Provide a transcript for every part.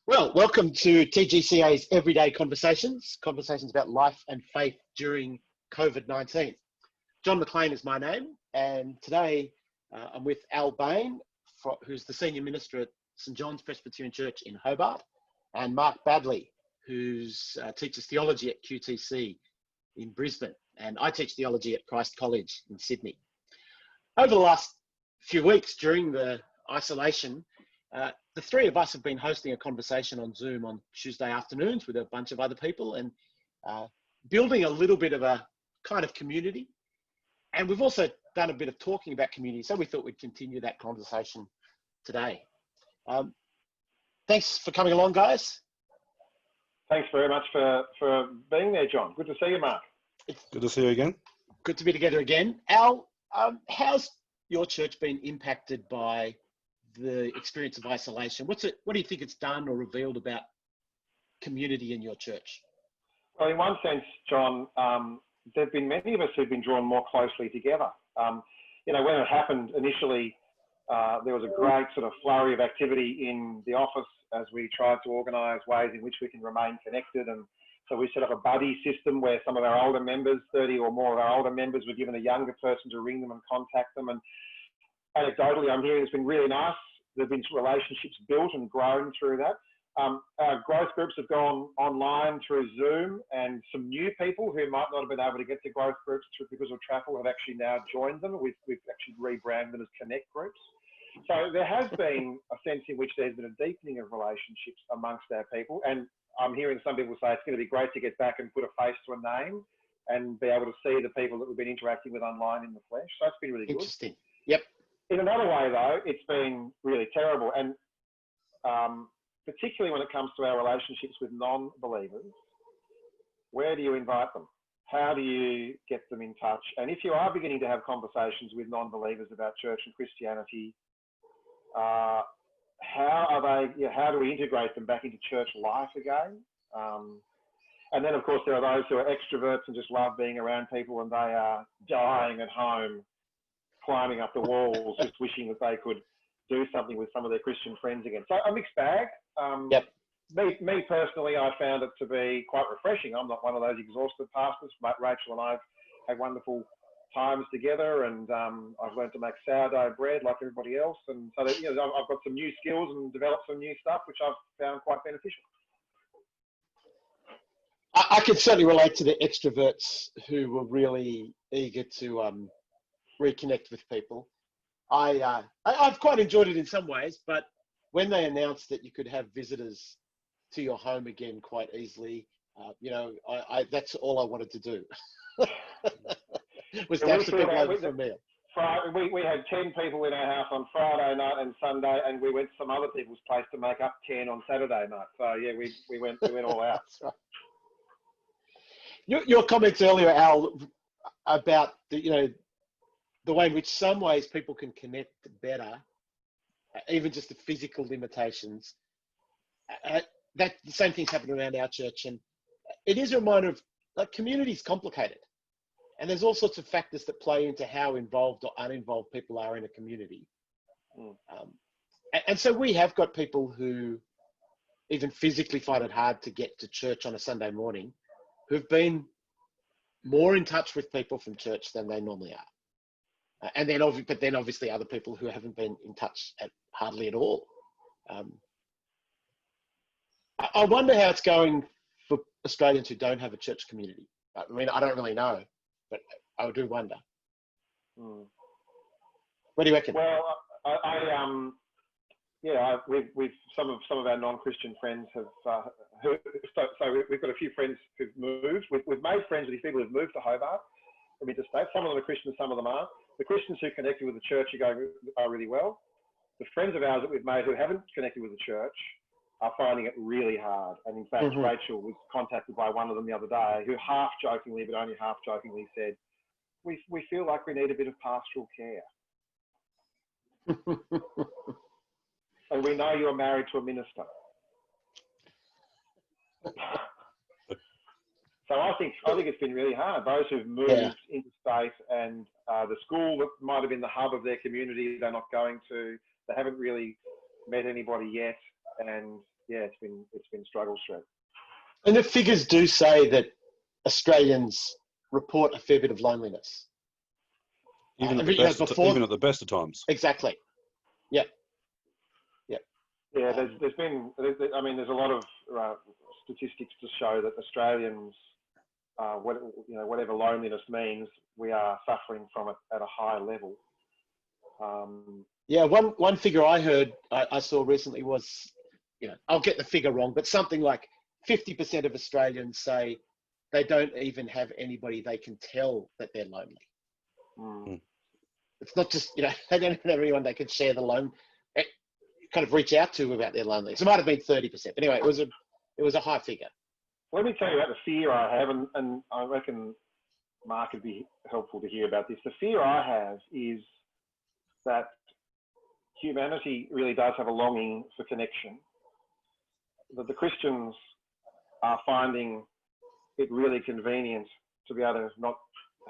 Well, welcome to TGCA's Everyday Conversations, conversations about life and faith during COVID-19. John McLean is my name, and today I'm with Al Bain, who's the Senior Minister at St John's Presbyterian Church in Hobart, and Mark Badley, who teaches theology at QTC in Brisbane, and I teach theology at Christ College in Sydney. Over the last few weeks during the isolation, the three of us have been hosting a conversation on Zoom on Tuesday afternoons with a bunch of other people and building a little bit of a kind of community. And we've also done a bit of talking about community, so we thought we'd continue that conversation today. Thanks for coming along, guys. Thanks very much for being there, John. Good to see you, Mark. Good to see you again. Good to be together again. Al, how's your church been impacted by the experience of isolation? What do you think it's done or revealed about community in your church? Well, in one sense, John, there have been many of us who've been drawn more closely together. When it happened initially, there was a great sort of flurry of activity in the office as we tried to organise ways in which we can remain connected. And so we set up a buddy system where some of our older members, 30 or more of our older members, were given a younger person to ring them and contact them. And anecdotally, I'm hearing it's been really nice. There have been relationships built and grown through that. Our growth groups have gone online through Zoom, and some new people who might not have been able to get to growth groups because of travel have actually now joined them. We've actually rebranded them as Connect groups. So there has been a sense in which there's been a deepening of relationships amongst our people. And I'm hearing some people say it's going to be great to get back and put a face to a name and be able to see the people that we've been interacting with online in the flesh. So it's been really good. Interesting. Yep. In another way, though, it's been really terrible. And particularly when it comes to our relationships with non-believers, where do you invite them? How do you get them in touch? And if you are beginning to have conversations with non-believers about church and Christianity, how do we integrate them back into church life again? And then, of course, there are those who are extroverts and just love being around people, and they are dying at home, climbing up the walls, just wishing that they could do something with some of their Christian friends again. So a mixed bag. Yep. Me personally, I found it to be quite refreshing. I'm not one of those exhausted pastors, but Rachel and I have had wonderful times together, and I've learned to make sourdough bread like everybody else. And so that, I've got some new skills and developed some new stuff, which I've found quite beneficial. I can certainly relate to the extroverts who were really eager to reconnect with people. I've quite enjoyed it in some ways, but when they announced that you could have visitors to your home again quite easily, that's all I wanted to do. Was to have some people over for a meal. We had 10 people in our house on Friday night and Sunday, and we went to some other people's place to make up 10 on Saturday night. So yeah, we went all out. That's right. Your comments earlier, Al, about the way in which some ways people can connect better, even just the physical limitations, that the same thing's happening around our church. And it is a reminder of community is complicated. And there's all sorts of factors that play into how involved or uninvolved people are in a community. And so we have got people who even physically find it hard to get to church on a Sunday morning, who've been more in touch with people from church than they normally are. But then obviously other people who haven't been in touch hardly at all. I wonder how it's going for Australians who don't have a church community. I mean, I don't really know, but I do wonder. What do you reckon? Well, we've some of our non-Christian friends have. So we've got a few friends who've moved. We've made friends with these people who've moved to Hobart from interstate. Some of them are Christians, some of them aren't. The Christians who connected with the church are really well. The friends of ours that we've made who haven't connected with the church are finding it really hard. And in fact, Rachel was contacted by one of them the other day who half jokingly, but only half jokingly said, we feel like we need a bit of pastoral care. And we know you're married to a minister. So I think it's been really hard. Those who've moved interstate and the school that might have been the hub of their community, they're not going to. They haven't really met anybody yet, and yeah, it's been struggle street. And the figures do say that Australians report a fair bit of loneliness. Even at the best of times. Exactly. Yeah. Yeah. Yeah. There's a lot of statistics to show that Australians, whatever loneliness means, we are suffering from it at a high level. Yeah. One figure I saw recently was, I'll get the figure wrong, but something like 50% of Australians say they don't even have anybody they can tell that they're lonely. Mm. It's not just, they don't have anyone they can share the lone, kind of reach out to about their loneliness. It might have been 30%. But anyway, it was a high figure. Let me tell you about the fear I have, and I reckon Mark would be helpful to hear about this. The fear I have is that humanity really does have a longing for connection, that the Christians are finding it really convenient to be able to not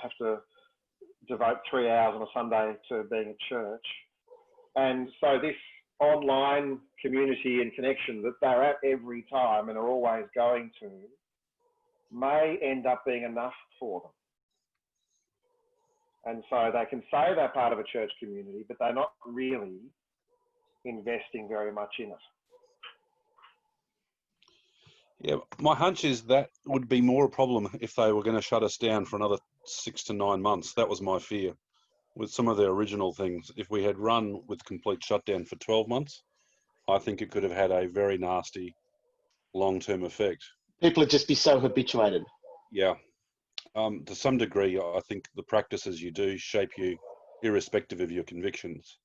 have to devote 3 hours on a Sunday to being at church. And so this online community and connection that they're at every time and are always going to may end up being enough for them. And so they can say they're part of a church community, but they're not really investing very much in it. Yeah, my hunch is that would be more a problem if they were going to shut us down for another 6 to 9 months. That was my fear with some of the original things. If we had run with complete shutdown for 12 months, I think it could have had a very nasty long-term effect. People would just be so habituated. Yeah. To some degree, I think the practices you do shape you irrespective of your convictions.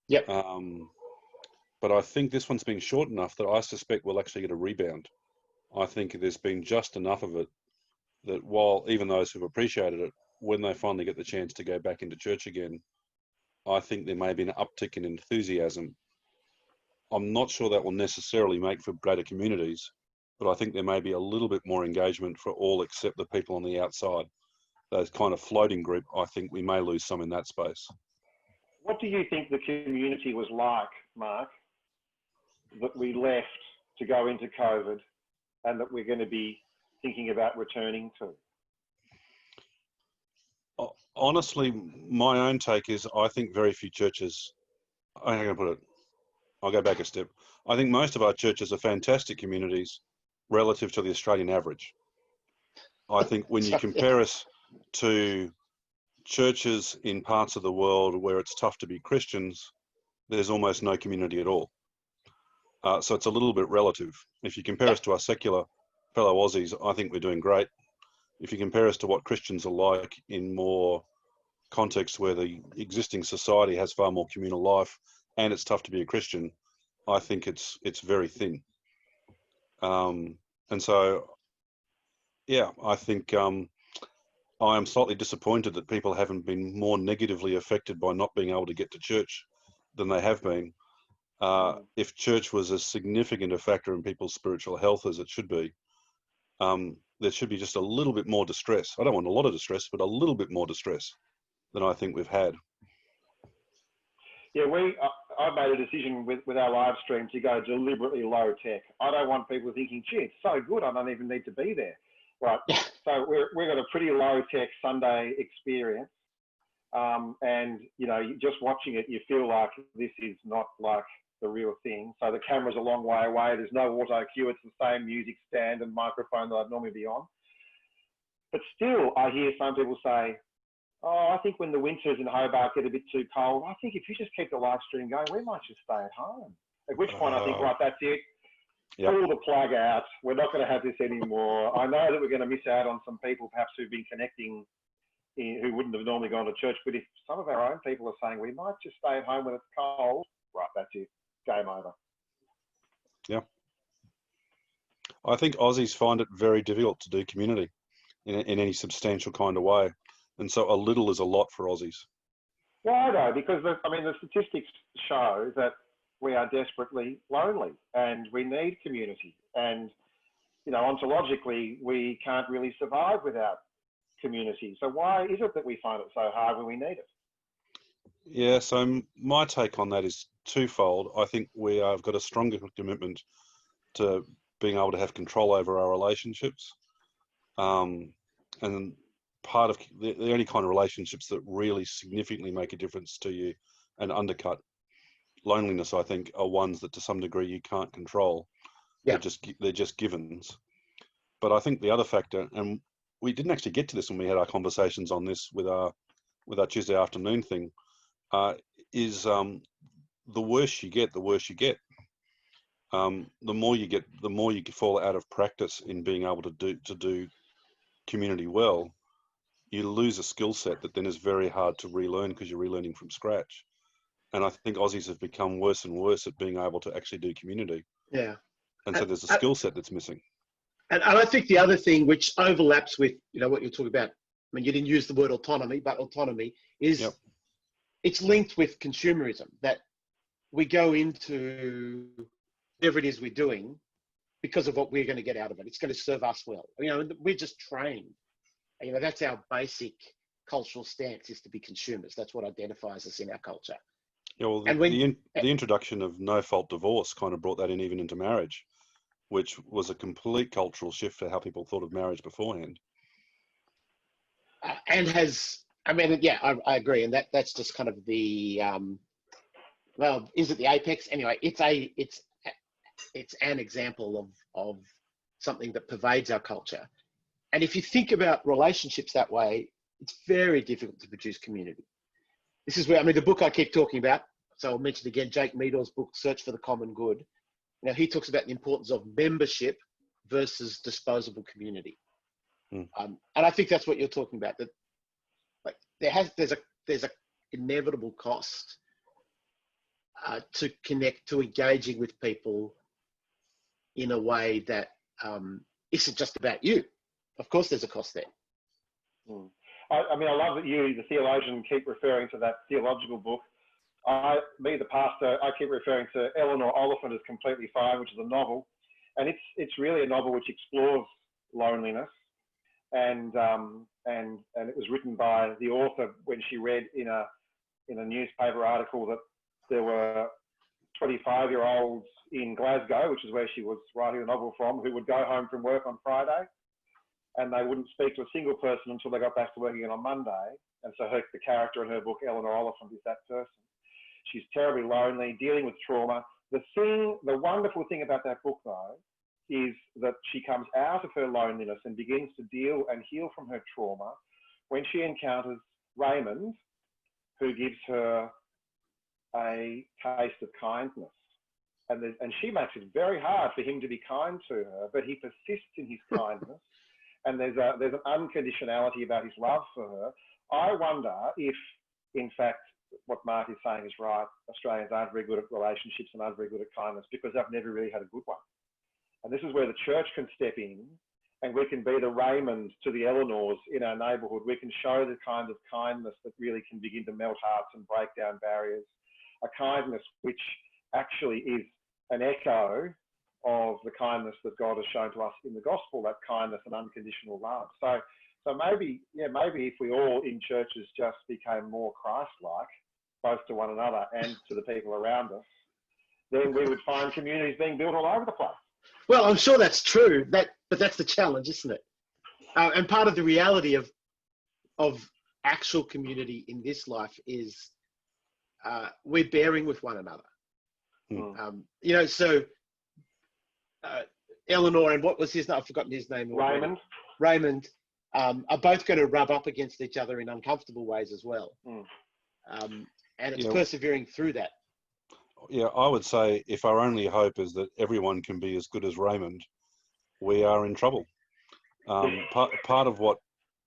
Yep. But I think this one's been short enough that I suspect we'll actually get a rebound. I think there's been just enough of it that while even those who've appreciated it, when they finally get the chance to go back into church again, I think there may be an uptick in enthusiasm. I'm not sure that will necessarily make for greater communities, but I think there may be a little bit more engagement for all except the people on the outside. Those kind of floating group, I think we may lose some in that space. What do you think the community was like, Mark, that we left to go into COVID and that we're going to be thinking about returning to? Honestly, my own take is I think very few churches, I'm going to put it, I'll go back a step. I think most of our churches are fantastic communities relative to the Australian average. I think when you compare us to churches in parts of the world where it's tough to be Christians, there's almost no community at all. So it's a little bit relative. If you compare us to our secular fellow Aussies, I think we're doing great. If you compare us to what Christians are like in more contexts where the existing society has far more communal life and it's tough to be a Christian, I think it's very thin. And so, yeah, I think I am slightly disappointed that people haven't been more negatively affected by not being able to get to church than they have been. If church was as significant a factor in people's spiritual health as it should be, there should be just a little bit more distress. I don't want a lot of distress, but a little bit more distress than I think we've had. Yeah, I made a decision with our live stream to go deliberately low tech. I don't want people thinking, gee, it's so good, I don't even need to be there. Right. So we've got a pretty low tech Sunday experience. And, just watching it, you feel like this is not like the real thing. So the camera's a long way away. There's no auto cue. It's the same music stand and microphone that I'd normally be on. But still, I hear some people say, oh, I think when the winters in Hobart get a bit too cold, I think if you just keep the live stream going, we might just stay at home. At which point I think, right, that's it. Yep. Pull the plug out. We're not going to have this anymore. I know that we're going to miss out on some people perhaps who've been connecting who wouldn't have normally gone to church. But if some of our own people are saying we might just stay at home when it's cold, right, that's it. Game over. Yeah. I think Aussies find it very difficult to do community in any substantial kind of way. And so a little is a lot for Aussies. Why though? Because the statistics show that we are desperately lonely and we need community. And, ontologically, we can't really survive without community. So why is it that we find it so hard when we need it? Yeah, so my take on that is twofold. I think we have got a stronger commitment to being able to have control over our relationships. And part of the only kind of relationships that really significantly make a difference to you and undercut loneliness, I think, are ones that to some degree you can't control. Yeah. They're just givens. But I think the other factor, and we didn't actually get to this when we had our conversations on this with our Tuesday afternoon thing, is the worse you get, the worse you get. The more you get, the more you fall out of practice in being able to do community well. You lose a skill set that then is very hard to relearn because you're relearning from scratch. And I think Aussies have become worse and worse at being able to actually do community. Yeah. And so there's a skill set that's missing. And I think the other thing which overlaps with, what you're talking about, I mean, you didn't use the word autonomy, but autonomy is, it's linked with consumerism, that we go into whatever it is we're doing because of what we're going to get out of it. It's going to serve us well. We're just trained. That's our basic cultural stance, is to be consumers. That's what identifies us in our culture. Yeah, well, the introduction of no-fault divorce kind of brought that in even into marriage, which was a complete cultural shift for how people thought of marriage beforehand. And I agree. And that's just kind of the, is it the apex? Anyway, it's an example of something that pervades our culture. And if you think about relationships that way, it's very difficult to produce community. This is where, the book I keep talking about, so I'll mention again, Jake Meador's book, Search for the Common Good. He talks about the importance of membership versus disposable community. And I think that's what you're talking about, that like there's a inevitable cost to connect, to engaging with people in a way that isn't just about you. Of course, there's a cost there. I love that you, the theologian, keep referring to that theological book. The pastor, I keep referring to Eleanor Oliphant as Completely Fine, which is a novel, and it's really a novel which explores loneliness, and it was written by the author when she read in a newspaper article that there were 25-year-olds in Glasgow, which is where she was writing the novel from, who would go home from work on Friday, and they wouldn't speak to a single person until they got back to work again on Monday. And so the character in her book, Eleanor Oliphant, is that person. She's terribly lonely, dealing with trauma. The wonderful thing about that book, though, is that she comes out of her loneliness and begins to deal and heal from her trauma when she encounters Raymond, who gives her a taste of kindness. And she makes it very hard for him to be kind to her, but he persists in his kindness. And there's an unconditionality about his love for her. I wonder if, in fact, what Marty's saying is right. Australians aren't very good at relationships and aren't very good at kindness because they've never really had a good one. And this is where the church can step in, and we can be the Raymond to the Eleanors in our neighbourhood. We can show the kind of kindness that really can begin to melt hearts and break down barriers. A kindness which actually is an echo of the kindness that God has shown to us in the gospel, that kindness and unconditional love. So maybe if we all in churches just became more Christ-like, both to one another and to the people around us, then we would find communities being built all over the place. Well, I'm sure that's true, but that's the challenge, isn't it? And part of the reality of actual community in this life is we're bearing with one another. So Eleanor and what was his name? I've forgotten his name. Raymond are both going to rub up against each other in uncomfortable ways as well. And it's persevering through that. Yeah, I would say if our only hope is that everyone can be as good as Raymond, we are in trouble. Part of what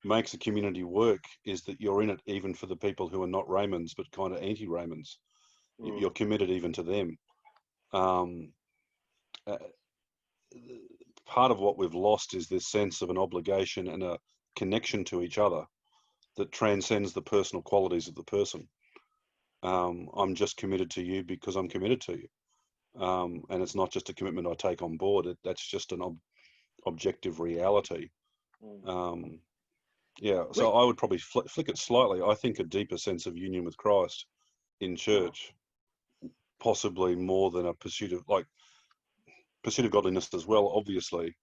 makes a community work is that you're in it even for the people who are not Raymonds, but kind of anti-Raymonds. You're committed even to them. Part of what we've lost is this sense of an obligation and a connection to each other that transcends the personal qualities of the person. I'm just committed to you because I'm committed to you. And it's not just a commitment I take on board. That's just an objective reality. So I would probably flick it slightly. I think a deeper sense of union with Christ in church, possibly more than a pursuit of, like, pursuit of godliness as well, obviously,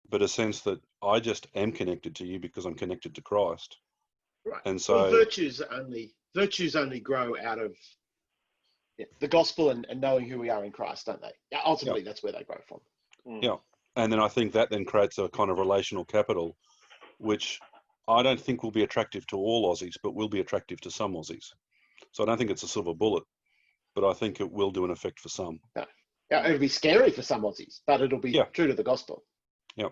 but a sense that I just am connected to you because I'm connected to Christ. Right. And so, well, virtues only grow out of the gospel and knowing who we are in Christ, don't they? Yeah, ultimately, that's where they grow from. yeah. And then I think that then creates a kind of relational capital, which I don't think will be attractive to all Aussies, but will be attractive to some Aussies. So I don't think it's a silver bullet, but I think it will do an effect for some. Yeah, it'll be scary for some Aussies, but it'll be true to the gospel. Yeah.